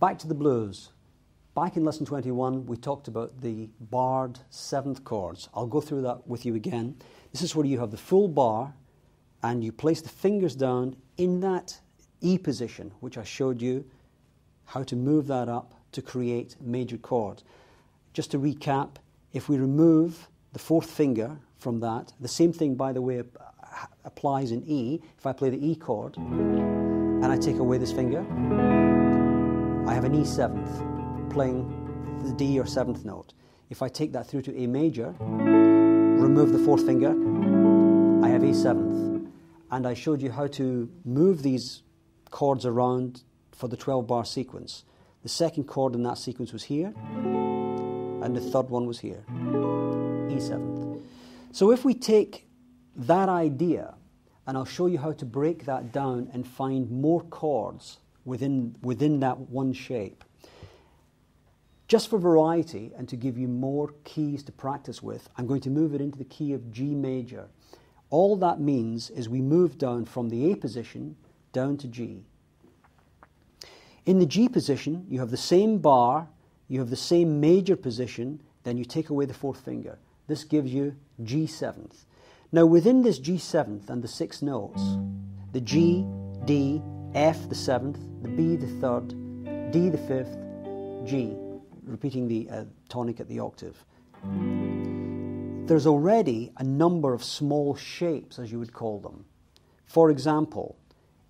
back to the blues. Back in lesson 21, we talked about the barred seventh chords. I'll go through that with you again. This is where you have the full bar, and you place the fingers down in that E position, which I showed you how to move that up to create major chord. Just to recap, if we remove the fourth finger from that, the same thing, by the way, applies in E. If I play the E chord and I take away this finger, I have an E seventh, playing the D or seventh note. If I take that through to A major, remove the fourth finger, I have A seventh. And I showed you how to move these chords around for the 12-bar sequence. The second chord in that sequence was here, and the third one was here, E seventh. So if we take that idea, and I'll show you how to break that down and find more chords within that one shape. Just for variety and to give you more keys to practice with, I'm going to move it into the key of G major. All that means is we move down from the A position down to G. In the G position, you have the same bar, you have the same major position, then you take away the fourth finger. This gives you G seventh. Now within this G seventh and the 6 notes, the G, D, F the seventh, the B the third, D the fifth, G, repeating the tonic at the octave. There's already a number of small shapes, as you would call them. For example,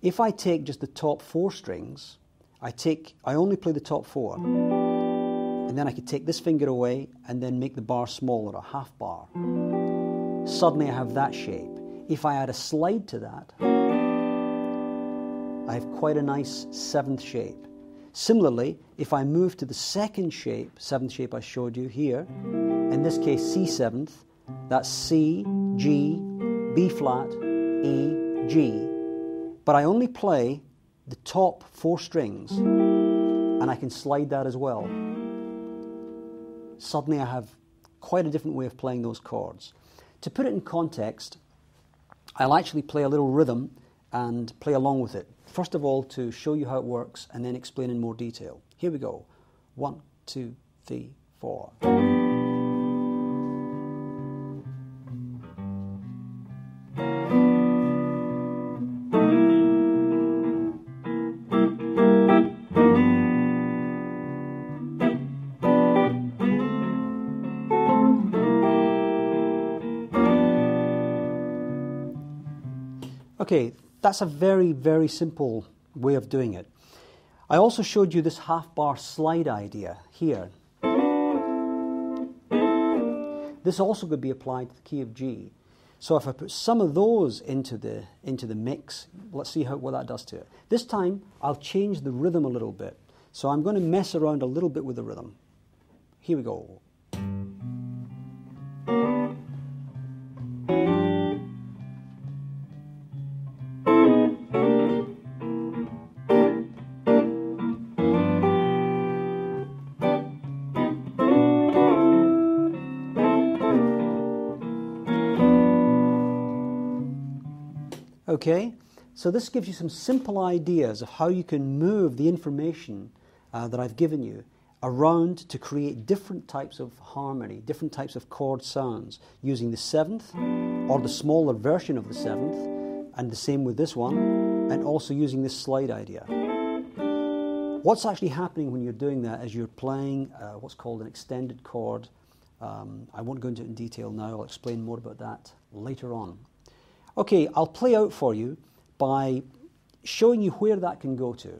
if I take just the top 4 strings, I only play the top 4, and then I could take this finger away and then make the bar smaller, a half bar. Suddenly I have that shape. If I add a slide to that, I have quite a nice 7th shape. Similarly, if I move to the second shape, 7th shape I showed you here, in this case C7th, that's C, G, B flat, E, G. But I only play the top 4 strings, and I can slide that as well. Suddenly I have quite a different way of playing those chords. To put it in context, I'll actually play a little rhythm and play along with it. First of all, to show you how it works, and then explain in more detail. Here we go. 1, 2, 3, 4. Okay, that's a very, very simple way of doing it. I also showed you this half-bar slide idea here. This also could be applied to the key of G. So if I put some of those into the mix, let's see what that does to it. This time, I'll change the rhythm a little bit. So I'm going to mess around a little bit with the rhythm. Here we go. Okay, so this gives you some simple ideas of how you can move the information that I've given you around to create different types of harmony, different types of chord sounds, using the 7th or the smaller version of the 7th, and the same with this one, and also using this slide idea. What's actually happening when you're doing that is you're playing what's called an extended chord. I won't go into it in detail now, I'll explain more about that later on. Okay, I'll play out for you by showing you where that can go to.